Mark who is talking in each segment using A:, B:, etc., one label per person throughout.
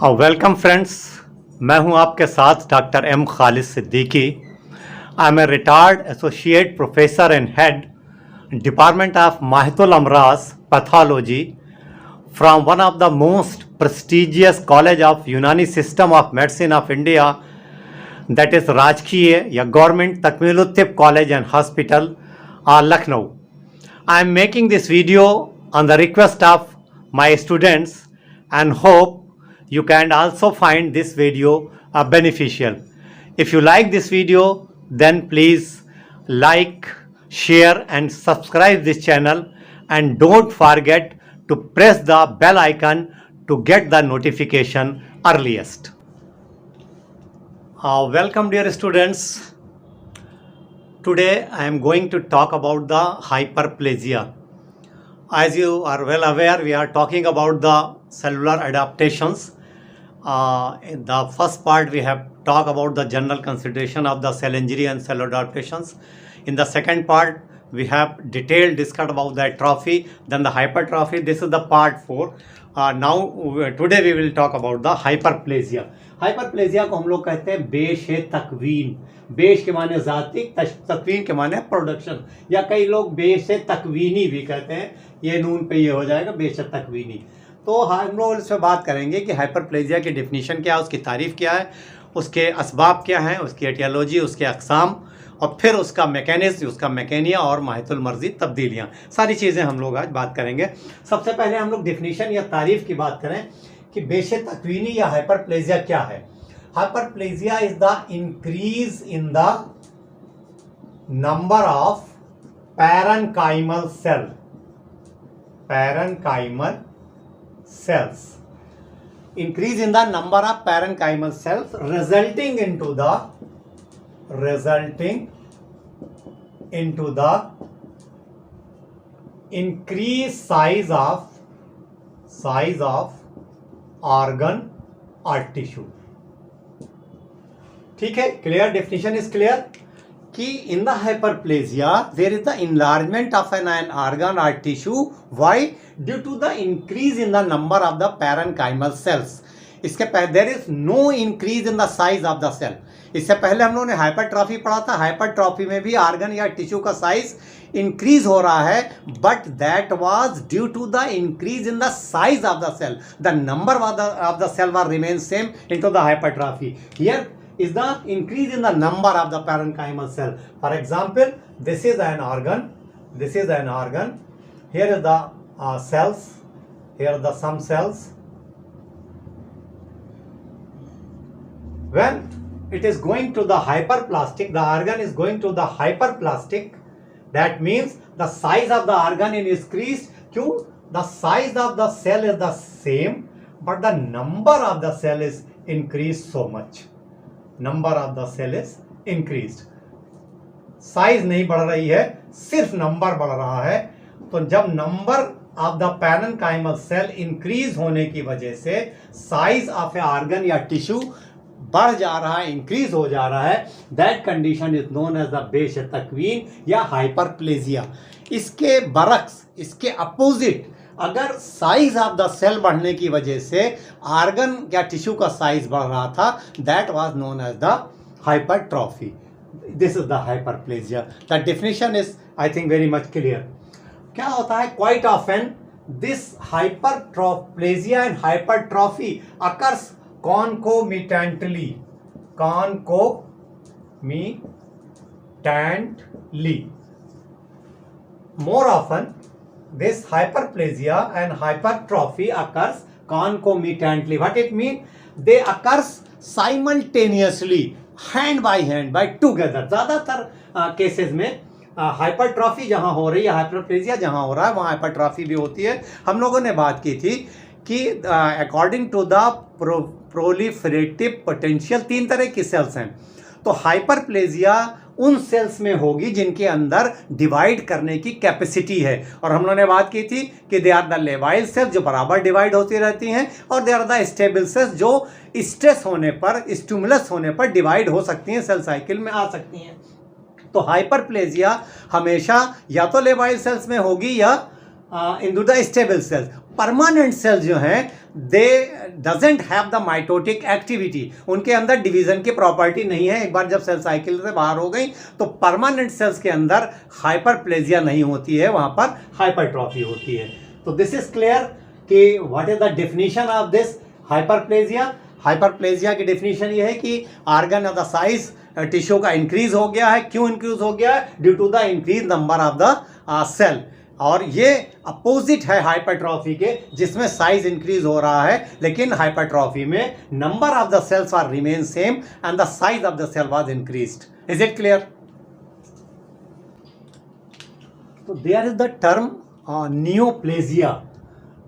A: Welcome friends, मैं हूं आपके साथ doctor M Khalid Siddiqui. I am a retired associate professor and head department of माहितुल अमराज pathology from one of the most prestigious college of Unani system of medicine of India, that is Rajkiye या Government Takmiluttib College and Hospital, Lucknow. I am making this video on the request of my students and hope you can also find this video beneficial. If you like this video, then please like, share and subscribe this channel, and don't forget to press the bell icon to get the notification earliest. Welcome dear students. Today I am going to talk about the hyperplasia. As you are well aware, we are talking about the cellular adaptations. In the first part we have talked about the general consideration of the cell injury and cell adaptations. In the second part we have detailed discussed about the atrophy, then the hypertrophy. This is the part 4. Today we will talk about the hyperplasia. Hyperplasia को हम लोग कहते हैं बेश तकवीन। बेश के माने जाती, तकवीन के माने प्रोडक्शन, या कई लोग बेश तकवीनी भी कहते हैं। ये नून पे ये हो जाएगा बेश तकवीनी। तो हम लोग इस पर बात करेंगे कि हाइपरप्लेजिया की डेफिनेशन क्या है, उसकी तारीफ़ क्या है, उसके असबाब क्या हैं, उसकी एटियोलॉजी, उसके अक़साम, और फिर उसका मैकेनिज़्म, उसका मैकेनिया और माहितुल मर्ज़ी तब्दीलियाँ, सारी चीज़ें हम लोग आज बात करेंगे। सबसे पहले हम लोग डेफिनेशन या तारीफ़ की बात करें कि बेश तकवीनी या हाइपरप्लेजिया क्या है। Hyperplasia is the increase in the number of parenchymal cell, parenchymal cells, increase in the number of parenchymal cells resulting into the increased size of organ or tissue. ठीक है, क्लियर, डेफिनेशन इज क्लियर कि in the hyperplasia there is the enlargement of an organ और tissue. Why? Due to the increase in the number of the parenchymal cells. इसके पहले there is no increase in the size of the cell. इससे पहले हम लोगों ने hypertrophy पढ़ा था। हाइपरट्रॉफी में भी ऑर्गन या टिश्यू का साइज इंक्रीज हो रहा है, but that was due to the increase in the size of the cell. The number of the cell were remain same into the hypertrophy. Here is the increase in the number of the parenchymal cell. For example, this is an organ, here is the cells, here are the some cells. When it is going to the hyperplastic, the organ is going to the hyperplastic, that means the size of the organ is increased. Kyun? The size of the cell is the same, but the number of the cell is increased so much. Number of the cell is increased. Size नहीं बढ़ रही है, सिर्फ number बढ़ रहा है। तो जब number of the parenchymal cell increase होने की वजह से साइज ऑफ ए ऑर्गन या टिश्यू बढ़ जा रहा है, इंक्रीज हो जा रहा है, that condition is known as the बेश तकवीन या हाइपरप्लेजिया। इसके बरक्स, इसके अपोजिट, अगर साइज ऑफ द सेल बढ़ने की वजह से ऑर्गन या टिश्यू का साइज बढ़ रहा था, that was known as the hypertrophy. This is the hyperplasia. The definition is I think very much clear. क्या होता है, quite often this hyperplasia and hypertrophy occurs concomitantly, more often this hyperplasia and hypertrophy occurs concomitantly. What it means? They occurs simultaneously, hand by together. ज़्यादातर cases में hypertrophy जहाँ हो रही है, hyperplasia जहाँ हो रहा है, वहाँ हाइपरट्रॉफी भी होती है। हम लोगों ने बात की थी कि according to the proliferative potential 3 तरह की सेल्स हैं। तो हाइपरप्लेजिया उन सेल्स में होगी जिनके अंदर डिवाइड करने की कैपेसिटी है। और हम लोगों ने बात की थी कि दे आर द लेवाइल सेल्स जो बराबर डिवाइड होती रहती हैं, और they are the stable cells जो स्ट्रेस होने पर, स्टिमुलस होने पर डिवाइड हो सकती हैं, सेल साइकिल में आ सकती हैं। तो हाइपरप्लेजिया हमेशा या तो लेवाइल सेल्स में होगी या into the stable cells. Permanent cells जो हैं दे doesn't have the mitotic activity, उनके अंदर डिवीजन की प्रॉपर्टी नहीं है। एक बार जब सेल साइकिल से बाहर हो गई तो परमानेंट सेल्स के अंदर हाइपरप्लेजिया नहीं होती है, वहां पर हाइपरट्रॉफी होती है। तो दिस इज क्लियर कि what is the definition of this hyperplasia. Hyperplasia की डेफिनेशन ये है कि organ of the size tissue का इंक्रीज हो गया है। क्यों इंक्रीज हो गया है? Due to the increase number of the cell. और ये अपोजिट है हाइपरट्रॉफी के, जिसमें साइज इंक्रीज हो रहा है, लेकिन हाइपरट्रॉफी में number of the cells are remain same and the size of the cell was increased. Is it clear? तो there is the term neoplasia.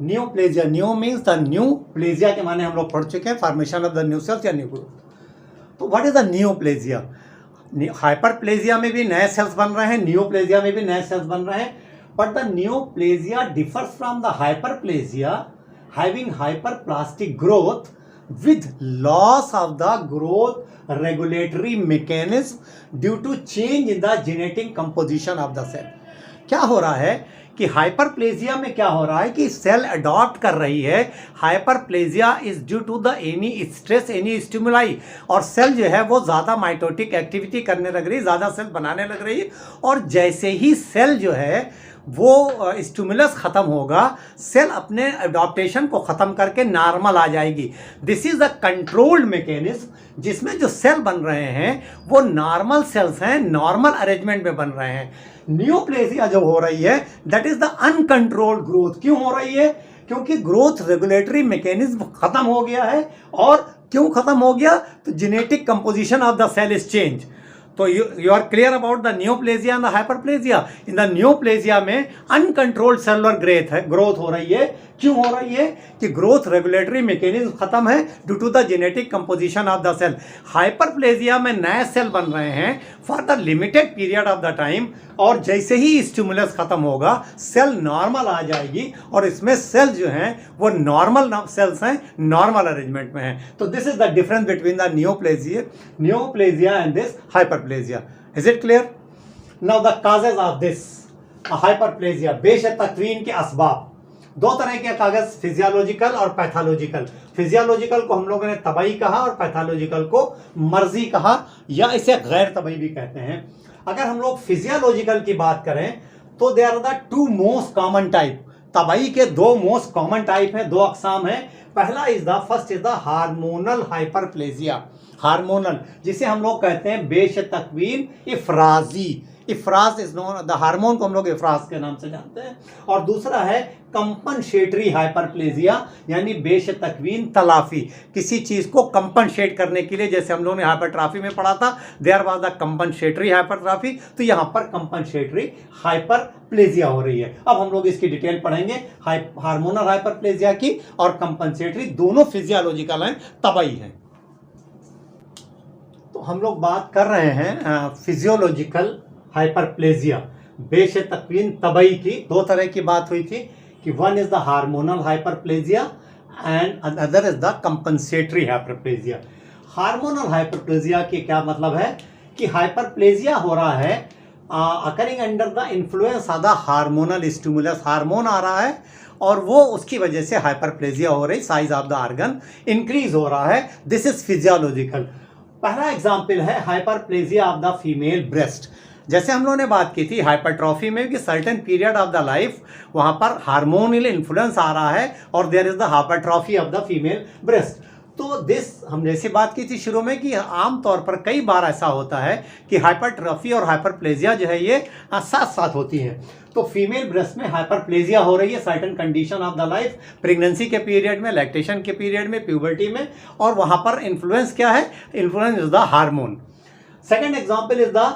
A: Neoplasia, neo means the new, plasia के माने हम लोग पढ़ चुके हैं, formation of the new cells या new growth. तो what is the neoplasia? Hyperplasia में भी नए सेल्स बन रहे हैं, नियोप्लेजिया में भी नए सेल्स बन रहे हैं, but the neoplasia differs from the hyperplasia, having hyperplastic growth with loss of the growth regulatory mechanism due to change in the genetic composition of the cell। क्या हो रहा है कि हाइपरप्लेजिया में क्या हो रहा है कि सेल अडॉप्ट कर रही है। Hyperplasia is due to the any stress, any stimuli, और सेल जो है वो ज़्यादा माइटोटिक एक्टिविटी करने लग रही है, ज़्यादा सेल बनाने लग रही है, और जैसे ही सेल जो है वो स्टिमुलस ख़त्म होगा, सेल अपने अडॉप्टेशन को ख़त्म करके नॉर्मल आ जाएगी। This is the controlled mechanism, जिसमें जो सेल बन रहे हैं वो नॉर्मल सेल्स हैं, नॉर्मल अरेंजमेंट में बन रहे हैं। नियोप्लेजिया जो हो रही है that is the uncontrolled growth. क्यों हो रही है? क्योंकि ग्रोथ रेगुलेटरी मैकेनिज्म ख़त्म हो गया है। और क्यों ख़त्म हो गया? तो genetic composition of the cell is change. तो you are clear about the neoplasia and the hyperplasia. In the neoplasia में अनकंट्रोल्ड सेलुलर ग्रोथ हो रही है। क्यों हो रही है? कि ग्रोथ रेगुलेटरी मैकेनिज्म खत्म है due to the genetic composition of the cell. Hyperplasia में नए सेल बन रहे हैं for the limited period of the time, और जैसे ही स्टिमुलस खत्म होगा सेल नॉर्मल आ जाएगी, और इसमें सेल जो हैं वो नॉर्मल सेल्स हैं, नॉर्मल अरेंजमेंट में हैं। तो this is the difference between the neoplasia and this hyperplasia. Is it clear? Now the causes of this hyperplasia, बेशतक्वीन के असबाब। दो तरह के कागज, फिजियोलॉजिकल और पैथोलॉजिकल। फिजियोलॉजिकल को हम लोगों ने तबई कहा और पैथोलॉजिकल को मर्जी कहा, या इसे गैर तबई भी कहते हैं। अगर हम लोग फिजियोलॉजिकल की बात करें तो they are the two most common type. तबई के दो मोस्ट कॉमन टाइप हैं, दो अकसाम हैं। पहला first is the hormonal hyperplasia. Hormonal, जिसे हम लोग कहते हैं बेशतक्वीन इफराजी। Ifraz is known, the hormone को हम लोग इफराज के नाम से जानते हैं। और दूसरा है कंपनसेटरी हाइपरप्लेजिया, यानी बेशतक्वीन तलाफी। किसी चीज को कंपनसेट करने के लिए, जैसे हम लोगों ने हाइपरट्रॉफी में पढ़ा था, there was the compensatory hypertrophy, तो यहाँ पर कंपनसेटरी हाइपरप्लेजिया हो रही है। अब हम लोग इसकी डिटेल पढ़ेंगे, हार्मोनल हाइपरप्लेजिया की और कंपनसेटरी, दोनों फिजियोलॉजिकल हैं, तबई हैं। तो हम लोग बात कर रहे हैं फिजियोलॉजिकल हाइपरप्लेजिया, बेशतक्वीन तबई की। दो तरह की बात हुई थी कि one is the hormonal hyperplasia and other is the compensatory hyperplasia. Hormonal hyperplasia के क्या मतलब है कि हाइपरप्लेजिया हो रहा है occurring under the influence of the hormonal stimulus. Hormone आ रहा है और वो उसकी वजह से हाइपरप्लेजिया हो रही, size of the organ increase हो रहा है। This is physiological. पहला एग्जाम्पल है hyperplasia of the female breast. जैसे हम लोगों ने बात की थी हाइपरट्रॉफी में कि certain period of the life वहाँ पर हार्मोनल इन्फ्लुएंस आ रहा है और there is the hypertrophy of the female breast. तो दिस हम जैसे बात की थी शुरू में कि आमतौर पर कई बार ऐसा होता है कि हाइपरट्रॉफी और हाइपरप्लेजिया जो है ये साथ साथ होती हैं। तो फीमेल ब्रेस्ट में हाइपरप्लेजिया हो रही है certain condition of the life, pregnancy के पीरियड में, लैक्टेशन के पीरियड में, प्यूबर्टी में, और वहाँ पर इन्फ्लुएंस क्या है? Influence is the hormone. Second example is the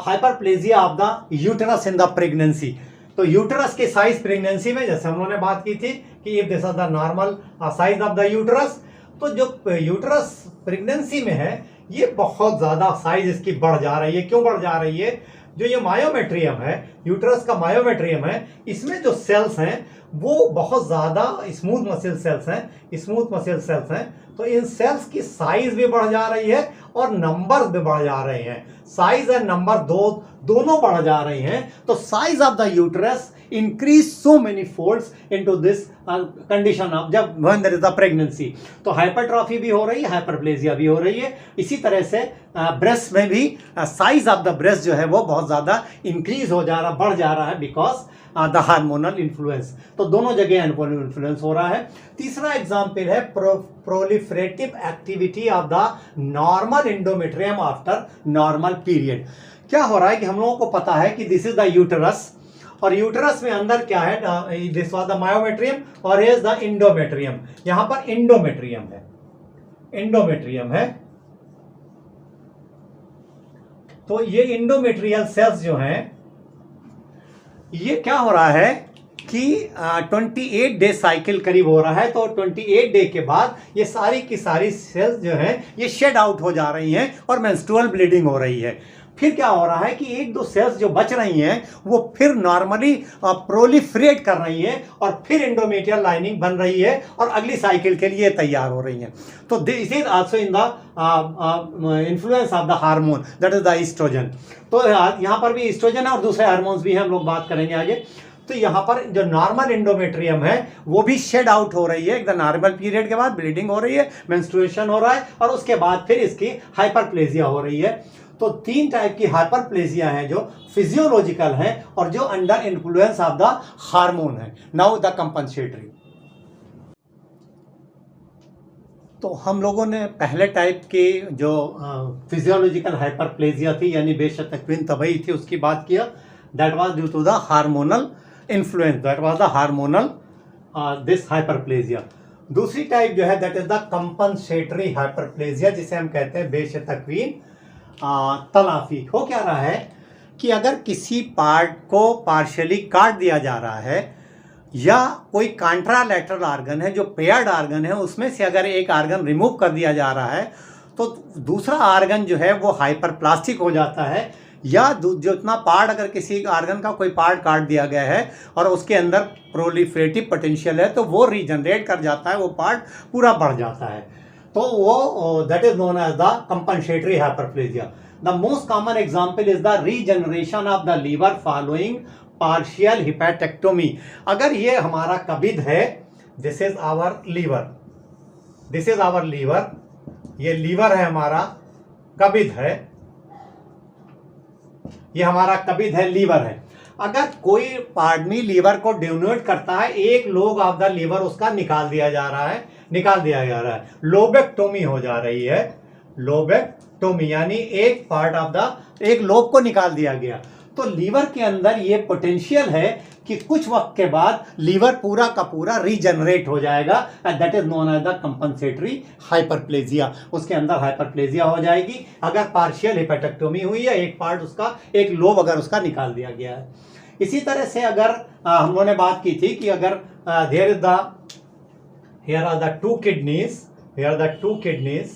A: hyperplasia of the uterus in the pregnancy. तो यूटेरस के साइज प्रेगनेंसी में, जैसे हम लोगों ने बात की थी कि if this is the normal size of the uterus, तो जो यूटेरस प्रेगनेंसी में है ये बहुत ज़्यादा साइज इसकी बढ़ जा रही है। क्यों बढ़ जा रही है? जो ये मायोमेट्रियम है, यूटेरस का मायोमेट्रियम है, इसमें जो सेल्स हैं वो बहुत ज़्यादा स्मूथ मसल सेल्स हैं, स्मूथ मसल सेल्स हैं, तो इन सेल्स की साइज भी बढ़ जा रही है और नंबर भी बढ़ जा रहे हैं, साइज एंड नंबर दोनों बढ़ जा रहे हैं। तो size of the uterus increase so many folds into this condition of जब when there is the pregnancy. तो हाइपरट्रॉफी भी हो रही है, हाइपरप्लेजिया भी हो रही है। इसी तरह से ब्रेस्ट में भी साइज ऑफ द ब्रेस्ट जो है वो बहुत ज़्यादा इंक्रीज हो जा रहा, बढ़ जा रहा है, बिकॉज द हार्मोनल इन्फ्लुएंस। तो दोनों जगह हार्मोनल इन्फ्लुएंस हो रहा है। तीसरा एग्जाम्पल है proliferative activity of the normal endometrium after normal period. क्या हो रहा है कि हम लोगों को पता है कि दिस इज द यूटरस, और यूटरस में अंदर क्या है, दिस वाज द मायोमेट्रियम और इज द इंडोमेट्रियम। यहां पर इंडोमेट्रियम है, इंडोमेट्रियम है। तो ये इंडोमेट्रियल सेल्स जो हैं, ये क्या हो रहा है कि 28 डे साइकिल करीब हो रहा है। तो 28 डे के बाद ये सारी की सारी सेल्स जो हैं ये शेड आउट हो जा रही हैं और मेंस्ट्रुअल ब्लीडिंग हो रही है। फिर क्या हो रहा है कि एक दो सेल्स जो बच रही हैं वो फिर नॉर्मली प्रोलिफरेट कर रही हैं और फिर एंडोमेट्रियल लाइनिंग बन रही है और अगली साइकिल के लिए तैयार हो रही हैं। तो this is also in the influence of the hormone that is the oestrogen. तो यहाँ पर भी ईस्ट्रोजन है और दूसरे हार्मोन्स भी हैं, हम लोग बात करेंगे आगे। तो यहाँ पर जो नॉर्मल एंडोमेट्रियम है वो भी शेड आउट हो रही है एकदम नॉर्मल पीरियड के बाद, ब्लीडिंग हो रही है, मेंस्ट्रुएशन हो रहा है और उसके बाद फिर इसकी हाइपरप्लेजिया हो रही है। तो 3 टाइप की हाइपरप्लेजिया हैं जो फिजियोलॉजिकल हैं और जो under influence of the hormone है। Now the compensatory. तो हम लोगों ने पहले टाइप की जो फिजियोलॉजिकल हाइपरप्लेजिया थी यानी बेशतकवीन तबई थी उसकी बात किया, that was due to the hormonal influence, that was the hormonal this hyperplasia. दूसरी टाइप जो है that is the compensatory hyperplasia, जिसे हम कहते हैं बेशतकवीन तलाफी। हो क्या रहा है कि अगर किसी पार्ट को पार्शियली काट दिया जा रहा है या कोई कॉन्ट्रालैटरल आर्गन है जो पेयर्ड आर्गन है उसमें से अगर एक आर्गन रिमूव कर दिया जा रहा है तो दूसरा आर्गन जो है वो हाइपरप्लास्टिक हो जाता है, या जितना पार्ट अगर किसी आर्गन का कोई पार्ट काट दिया गया है और उसके अंदर प्रोलिफरेटिव पोटेंशियल है तो वो रीजनरेट कर जाता है, वो पार्ट पूरा बढ़ जाता है। तो वो that is known as the compensatory hyperplasia. The most common example is the regeneration of the liver following partial hepatectomy. अगर ये हमारा कबिद है, this is our liver, this is our liver, ये लीवर है हमारा, कबिद है, ये हमारा कबिद है, लीवर है। अगर कोई आदमी लीवर को डोनेट करता है, एक लोब ऑफ द लीवर उसका निकाल दिया जा रहा है, लोबेक्टोमी हो जा रही है, लोबेक्टोमी यानी एक पार्ट ऑफ द एक लोब को निकाल दिया गया। तो लीवर के अंदर ये पोटेंशियल है कि कुछ वक्त के बाद लीवर पूरा का पूरा रीजनरेट हो जाएगा, and that is known as the compensatory hyperplasia. उसके अंदर हाइपरप्लेजिया हो जाएगी अगर पार्शियल हिपैटेक्टोमी हुई है, एक पार्ट उसका, एक लोब अगर उसका निकाल दिया गया है। इसी तरह से अगर हम लोगों ने बात की थी कि अगर there is the here are the two kidneys,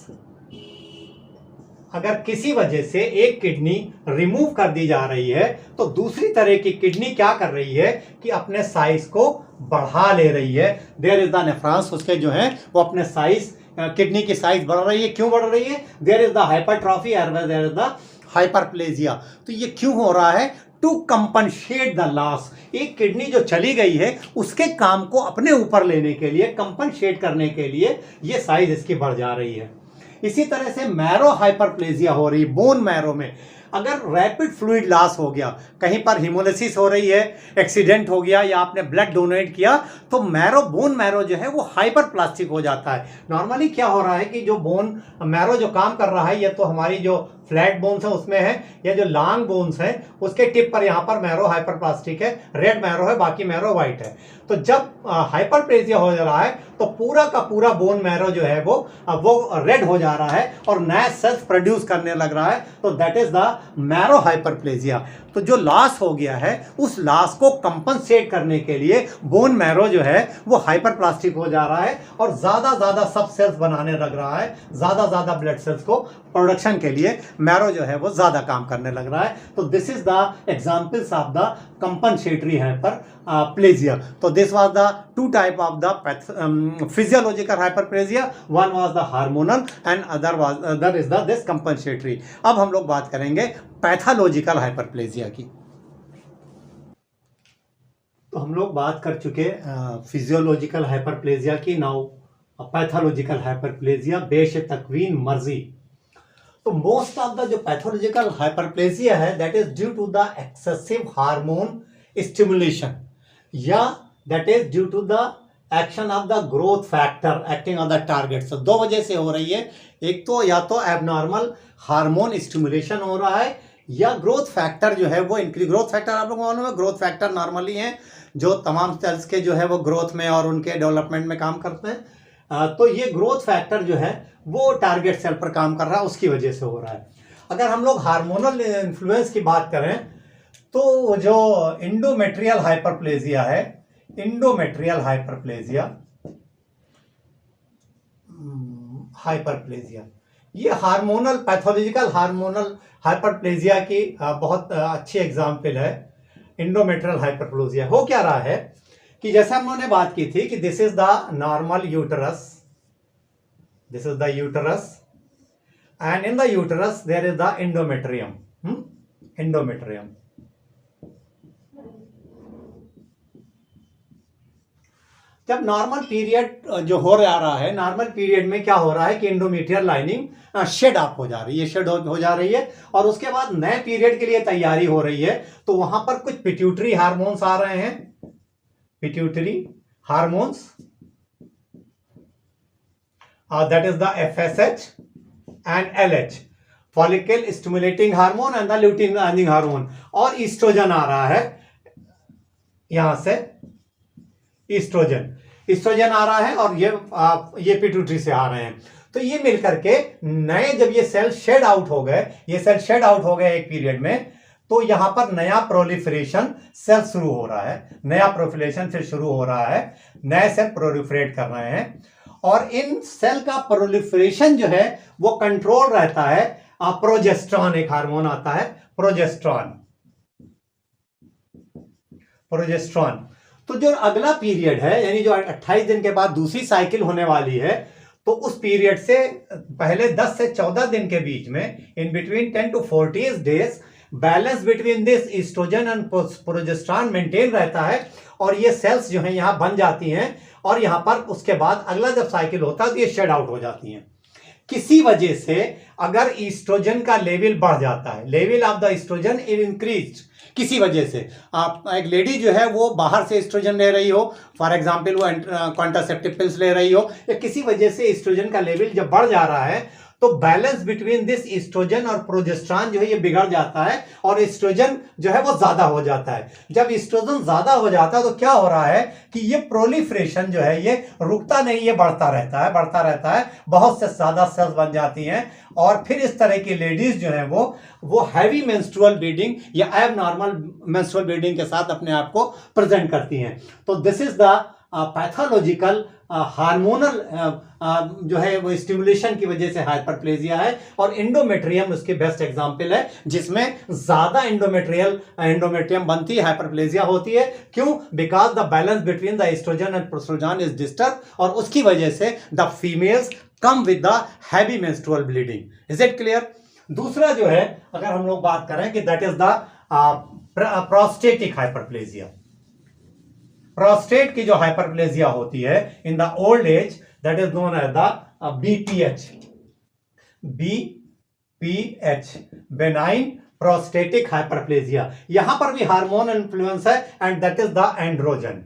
A: अगर किसी वजह से एक किडनी रिमूव कर दी जा रही है तो दूसरी तरह की किडनी क्या कर रही है कि अपने साइज को बढ़ा ले रही है। देयर इज द नेफ्रॉन्स, उसके जो है वो अपने साइज, किडनी की साइज बढ़ रही है। क्यों बढ़ रही है? देयर इज द हाइपरट्रॉफी और देयर इज द हाइपरप्लेजिया। तो ये क्यों हो रहा है? To compensate the loss. एक किडनी जो चली गई है उसके काम को अपने ऊपर लेने के लिए, कंपनसेट करने के लिए ये साइज इसकी बढ़ जा रही है। इसी तरह से मैरो हाइपरप्लेजिया हो रही, बोन मैरो में अगर रैपिड फ्लूइड लॉस हो गया, कहीं पर हिमोलिसिस हो रही है, एक्सीडेंट हो गया या आपने ब्लड डोनेट किया, तो मैरो, बोन मैरो जो है वो हाइपरप्लास्टिक हो जाता है। नॉर्मली क्या हो रहा है कि जो बोन मैरो जो काम कर रहा है, ये तो हमारी जो फ्लैट बोन्स है उसमें है, या जो लॉन्ग बोन्स है उसके टिप पर यहाँ पर मैरो हाइपरप्लास्टिक है, रेड मैरो है, बाकी मैरो व्हाइट है। तो जब हाइपरप्लेजिया हो जा रहा है तो पूरा का पूरा बोन मैरो जो है वो रेड हो जा रहा है और नया सेल्स प्रोड्यूस करने लग रहा है। तो that is the marrow hyperplasia. तो जो लॉस हो गया है उस लॉस को कंपनसेट करने के लिए बोन मैरो जो है वो हाइपरप्लास्टिक हो जा रहा है और ज्यादा सब सेल्स बनाने लग रहा है, ज्यादा ब्लड सेल्स को प्रोडक्शन के लिए मैरो जो है वो ज्यादा काम करने लग रहा है। तो this is the examples of the compensatory hyperplasia. तो this was the two type of the physiological hyperplasia, one was the hormonal and other is the this compensatory. अब हम लोग बात करेंगे पैथोलॉजिकल हाइपरप्लेजिया की। तो हम लोग बात कर चुके फिजियोलॉजिकल हाइपरप्लेजिया की। नाउ पैथोलॉजिकल हाइपरप्लेजिया, बेश तकवीन मर्जी। तो मोस्ट ऑफ द जो पैथोलॉजिकल हाइपरप्लेजिया है that is due to the excessive hormone stimulation, या that is due to the action of the growth factor acting on the target. तो दो वजह से हो रही है, एक तो या तो एबनॉर्मल हार्मोन स्टिमुलेशन हो रहा है, या ग्रोथ फैक्टर जो है वो इंक्रीज। ग्रोथ फैक्टर आप लोगों को मालूम है, ग्रोथ फैक्टर नॉर्मली है जो तमाम सेल्स के जो है वो ग्रोथ में और उनके डेवलपमेंट में काम करते हैं। तो ये ग्रोथ फैक्टर जो है वो टारगेट सेल पर काम कर रहा है, उसकी वजह से हो रहा है। अगर हम लोग हार्मोनल इन्फ्लुएंस की बात करें तो जो इंडोमेट्रियल हाइपरप्लेजिया है, इंडोमेट्रियल हाइपरप्लेजिया ये हार्मोनल पैथोलॉजिकल हार्मोनल हाइपरप्लेजिया की बहुत अच्छी एग्जाम्पल है। इंडोमेट्रियल हाइपरप्लेजिया हो क्या रहा है कि जैसे हम लोगों ने बात की थी कि this is the normal uterus, this is the uterus and in the uterus there is the endometrium. Endometrium जब नॉर्मल पीरियड जो हो रहा है, नॉर्मल पीरियड में क्या हो रहा है कि इंडोमेट्रियल लाइनिंग शेड ऑफ हो जा रही है, शेड हो जा रही है, और उसके बाद नए पीरियड के लिए तैयारी हो रही है। तो वहां पर कुछ पिट्यूटरी हार्मोन्स आ रहे हैं, pituitary hormones, that is the FSH and LH, follicle stimulating hormone and the luteinizing hormone, और ईस्ट्रोजन आ रहा है, यहां से ईस्ट्रोजन आ रहा है, और ये पिट्यूटरी से आ रहे हैं। तो ये मिलकर के नए, जब ये सेल शेड आउट हो गए, ये सेल शेड आउट हो गए एक पीरियड में, तो यहां पर नया प्रोलिफरेशन सेल शुरू हो रहा है, नया प्रोलिफरेशन फिर शुरू हो रहा है, नए सेल प्रोलिफरेट कर रहे हैं, और इन सेल का प्रोलिफरेशन जो है वो कंट्रोल रहता है प्रोजेस्टेरॉन, एक हार्मोन आता है प्रोजेस्टेरॉन। तो जो अगला पीरियड है, यानी जो 28 दिन के बाद दूसरी साइकिल होने वाली है, तो उस पीरियड से पहले 10 से 14 दिन के बीच में, in between 10 to 40 days, balance between this estrogen and progesterone maintain रहता है, और ये सेल्स जो है यहां बन जाती हैं, और यहां पर उसके बाद अगला जब साइकिल होता है तो ये शेड आउट हो जाती हैं। किसी वजह से अगर ईस्ट्रोजन का लेवल बढ़ जाता है, level of the estrogen is increased, किसी वजह से, आप एक लेडी जो है वो बाहर से एस्ट्रोजन ले रही हो, फॉर एग्जांपल वो कॉन्ट्रासेप्टिव पिल्स ले रही हो, या किसी वजह से एस्ट्रोजन का लेवल जब बढ़ जा रहा है, तो बैलेंस बिटवीन दिस एस्ट्रोजन और प्रोजेस्टेरॉन जो है ये बिगड़ जाता है, और एस्ट्रोजन जो है वो ज्यादा हो जाता है। जब एस्ट्रोजन ज्यादा हो जाता है तो क्या हो रहा है कि ये प्रोलिफरेशन जो है ये रुकता नहीं, ये बढ़ता रहता है, बहुत से ज्यादा सेल्स बन जाती हैं, और फिर इस तरह की लेडीज जो है वो हैवी मेंस्ट्रुअल ब्लीडिंग या एबनॉर्मल मेंस्ट्रुअल ब्लीडिंग के साथ अपने आप को प्रेजेंट करती हैं। तो this is the pathological hormonal जो है वो स्टिमुलेशन की वजह से हाइपरप्लेजिया है, और इंडोमेट्रियम उसकी बेस्ट एग्जांपल है, जिसमें ज्यादा इंडोमेट्रियम बनती है, हाइपरप्लेजिया होती है। क्यों? Because the balance between the estrogen and progesterone is disturb, और उसकी वजह से the females come with the heavy menstrual bleeding. Is it clear? दूसरा जो है, अगर हम लोग बात करें कि that is the prostatic hyperplasia. Prostate की जो हाइपरप्लेजिया होती है in the old age, that is known as the BPH, benign prostatic hyperplasia. यहां पर भी हार्मोन इन्फ्लुएंस है, and that is the androgen.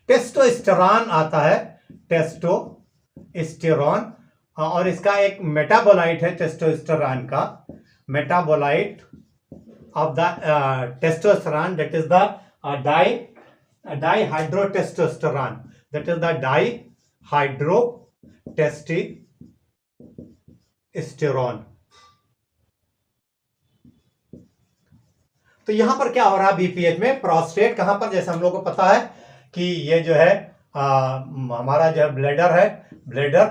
A: Testosterone आता है, टेस्टोस्टेरॉन, और इसका एक मेटाबोलाइट है टेस्टोस्टेरॉन का, metabolite of the testosterone, that is the dihydrotestosterone, that is the dihydrotestosterone। तो यहां पर क्या हो रहा है BPH में? प्रोस्टेट कहां पर, जैसे हम लोग को पता है कि ये जो है हमारा जो ब्लैडर है, ब्लैडर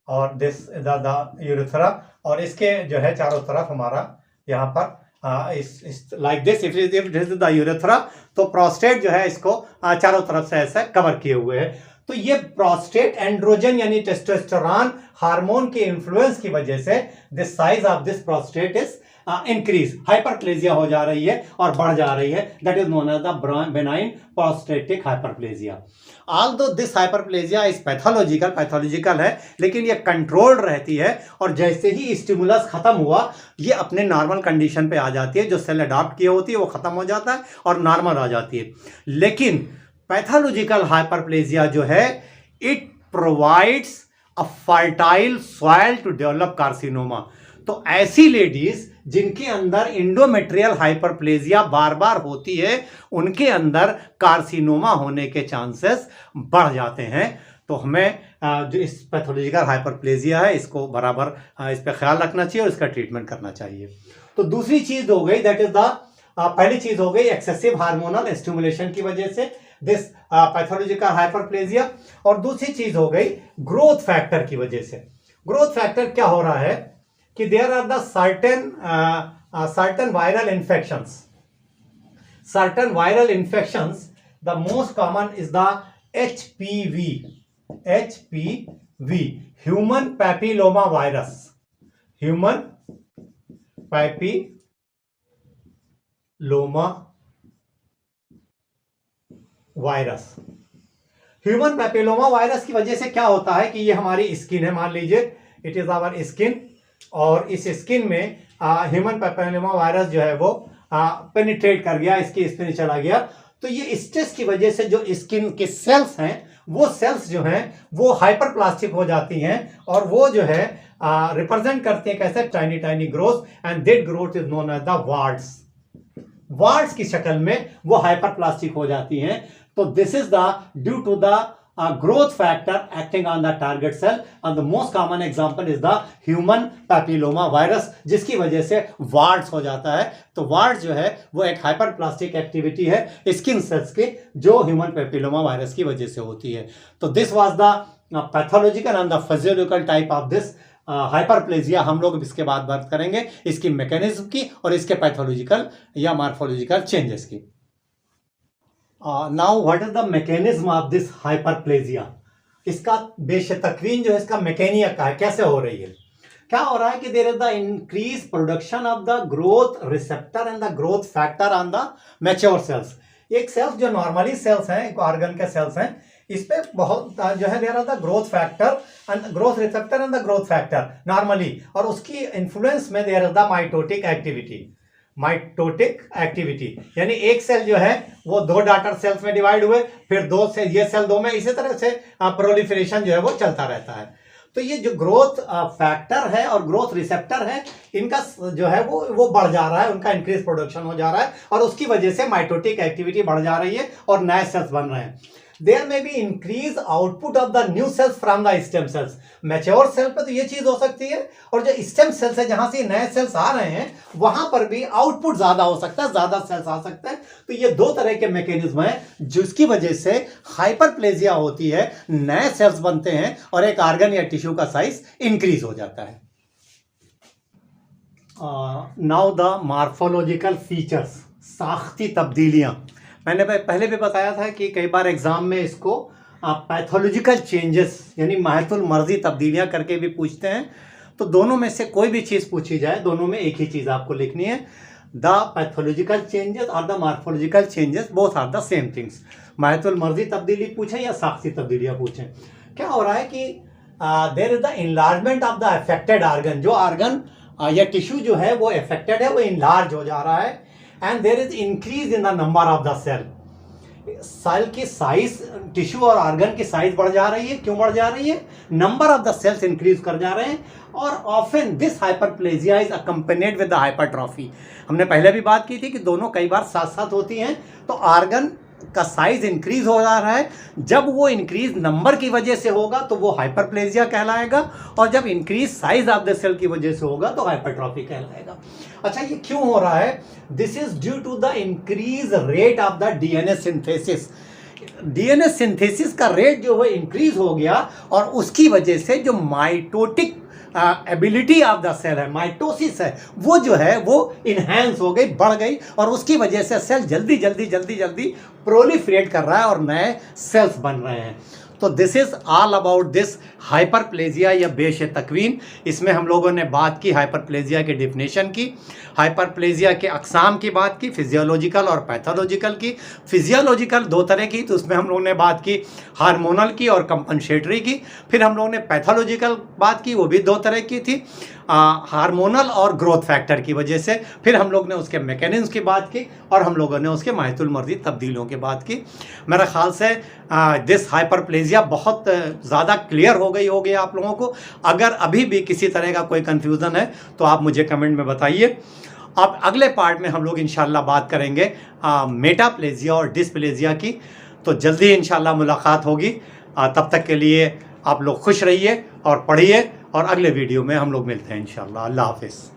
A: और दिस द यूरेथ्रा, और इसके जो है चारों तरफ हमारा यहाँ पर इस like this, if this is the urethra, तो प्रोस्टेट जो है इसको चारों तरफ से ऐसे कवर किए हुए है। तो ये प्रोस्टेट एंड्रोजन यानी टेस्टोस्टेरोन हार्मोन के इन्फ्लुएंस की वजह से this size of this prostate is increase, hyperplasia हो जा रही है और बढ़ जा रही है। That is known as the benign prostatic hyperplasia. Although this hyperplasia is pathological है, लेकिन ये कंट्रोल्ड रहती है, और जैसे ही स्टिमुलस खत्म हुआ ये अपने नॉर्मल कंडीशन पे आ जाती है। जो सेल अडॉप्ट किए होती है वो खत्म हो जाता है और नॉर्मल आ जाती है। लेकिन पैथोलॉजिकल हाइपरप्लेजिया जो है, it provides a fertile soil to develop carcinoma. तो ऐसी लेडीज जिनके अंदर इंडोमेट्रियल हाइपरप्लेजिया बार बार होती है, उनके अंदर कार्सिनोमा होने के चांसेस बढ़ जाते हैं। तो हमें जो इस पैथोलॉजिकल हाइपरप्लेजिया है इसको बराबर इस पर ख्याल रखना चाहिए और इसका ट्रीटमेंट करना चाहिए। तो दूसरी चीज हो गई, दैट इज द पहली चीज हो गई एक्सेसिव हार्मोनल स्टिमुलेशन की वजह से दिस पैथोलॉजिकल हाइपरप्लेजिया, और दूसरी चीज हो गई ग्रोथ फैक्टर की वजह से। ग्रोथ फैक्टर क्या हो रहा है कि there are the certain viral infections, the most common is the HPV, human papilloma virus, human papilloma virus. Human papilloma virus की वजह से क्या होता है कि ये हमारी स्किन है, मान लीजिए इट इज आवर स्किन, और इस स्किन में ह्यूमन पैपिलोमा वायरस जो है वो पेनिट्रेट कर गया, इसकी स्किन चला गया। तो ये स्ट्रेस की वजह से जो स्किन के सेल्स हैं, वो सेल्स जो हैं वो हाइपरप्लास्टिक हो जाती हैं, और वो जो है रिप्रेजेंट करती हैं कैसे, tiny tiny growth, and that growth is known as the warts की शक्ल में वो हाइपरप्लास्टिक हो जाती हैं। तो this is the due to the growth factor acting on the target cell, and the most common example is the human papilloma virus, जिसकी वजह से वार्ड्स हो जाता है। तो वार्ड जो है वो एक हाइपरप्लास्टिक एक्टिविटी है स्किन सेल्स की, जो ह्यूमन पेपिलोमा वायरस की वजह से होती है। तो this was the pathological and the physiological type of this hyperplasia. हम लोग इसके बाद बात करेंगे इसकी मैकेनिज्म की और इसके पैथोलॉजिकल या मार्फोलॉजिकल चेंजेस की। Now what is the mechanism of this hyperplasia. इसका बेशतकवीन जो है इसका मैकेनिया का है, कैसे हो रही है। क्या हो रहा है कि there is the increase production of the growth receptor and the growth factor on the mature cells. एक सेल्स जो नॉर्मली सेल्स हैं, एक ऑर्गन के सेल्स हैं, इस पे बहुत जो है there are the growth factor and growth receptor and the growth factor normally, और उसकी इन्फ्लुएंस में there is the mitotic activity, यानी एक सेल जो है वो दो डॉटर सेल्स में डिवाइड हुए, फिर दो से ये सेल दो में, इसी तरह से प्रोलिफरेशन जो है वो चलता रहता है। तो ये जो ग्रोथ फैक्टर है और ग्रोथ रिसेप्टर है, इनका जो है वो बढ़ जा रहा है, उनका इंक्रीज प्रोडक्शन हो जा रहा है, और उसकी वजह से माइटोटिक एक्टिविटी बढ़ जा रही है और नए सेल्स बन रहे हैं। There may be increase output of the new cells from the stem cells। Mature cell पे तो ये चीज हो सकती है, और जो स्टेम सेल्स है जहां से नए सेल्स आ रहे हैं वहां पर भी आउटपुट ज्यादा हो सकता है, ज्यादा सेल्स आ सकते हैं। तो ये दो तरह के मैकेनिज्म है जिसकी वजह से हाइपरप्लेजिया होती है, नए सेल्स बनते हैं और एक ऑर्गन या टिश्यू का साइज इंक्रीज हो जाता है। नाउ द मार्फोलॉजिकल फीचर्स, साख्ती तब्दीलियां। मैंने पहले भी बताया था कि कई बार एग्जाम में इसको पैथोलॉजिकल चेंजेस यानी महतुल मर्जी तब्दीलियां करके भी पूछते हैं। तो दोनों में से कोई भी चीज़ पूछी जाए, दोनों में एक ही चीज़ आपको लिखनी है, द पैथोलॉजिकल चेंजेस और the morphological changes both are the same things. महतुल मर्जी तब्दीली पूछें या साख्ती तब्दीलियाँ पूछें, क्या हो रहा है कि there is the enlargement of the affected organ. जो ऑर्गन या टिश्यू जो है वो अफेक्टेड है वो इनलार्ज हो जा रहा है, and there is increase in the number of the cell की साइज, टिश्यू और ऑर्गन की साइज बढ़ जा रही है। क्यों बढ़ जा रही है? Number of the cells increase कर जा रहे हैं, और often this hyperplasia is accompanied with the hypertrophy. हमने पहले भी बात की थी कि दोनों कई बार साथ साथ होती हैं। तो ऑर्गन का साइज इंक्रीज हो जा रहा है, जब वो इंक्रीज नंबर की वजह से होगा तो वो हाइपरप्लेजिया कहलाएगा, और जब increase size of the cell की वजह से होगा तो हाइपरट्रॉफी कहलाएगा। अच्छा, ये क्यों हो रहा है? This is due to the increase rate of the DNA synthesis. DNA synthesis का रेट जो है इंक्रीज हो गया और उसकी वजह से जो mitotic ability of the cell है, माइटोसिस है, वो जो है वो इन्हेंस हो गई, बढ़ गई और उसकी वजह से सेल जल्दी जल्दी जल्दी जल्दी प्रोलिफरेट कर रहा है और नए सेल्स बन रहे हैं। तो this is all about this hyperplasia या बेश तकवीन। इसमें हम लोगों ने बात की हाइपरप्लेजिया की डिफिनेशन की, हाइपरप्लेजिया के अक़साम की बात की, फिजियोलॉजिकल और पैथोलॉजिकल की। फिजियोलॉजिकल दो तरह की, तो उसमें हम लोगों ने बात की हार्मोनल की और कंपनसेटरी की। फिर हम लोगों ने पैथोलॉजिकल बात की, वो भी दो तरह की थी, हार्मोनल और ग्रोथ फैक्टर की वजह से। फिर हम लोग ने उसके मैकेनिज्म की बात की और हम लोगों ने उसके माहितुल मर्दी तब्दीलियों की बात की। मेरा ख्याल से दिस हाइपरप्लेजिया बहुत ज़्यादा क्लियर हो गई होगी आप लोगों को। अगर अभी भी किसी तरह का कोई कन्फ्यूज़न है तो आप मुझे कमेंट में बताइए। अब अगले पार्ट में हम लोग इंशाल्लाह बात करेंगे मेटाप्लेजिया और डिस्प्लेजिया की। तो जल्दी इंशाल्लाह मुलाकात होगी। तब तक के लिए आप लोग खुश रहिए और पढ़िए और अगले वीडियो में हम लोग मिलते हैं इंशाल्लाह। अल्लाह हाफिज़।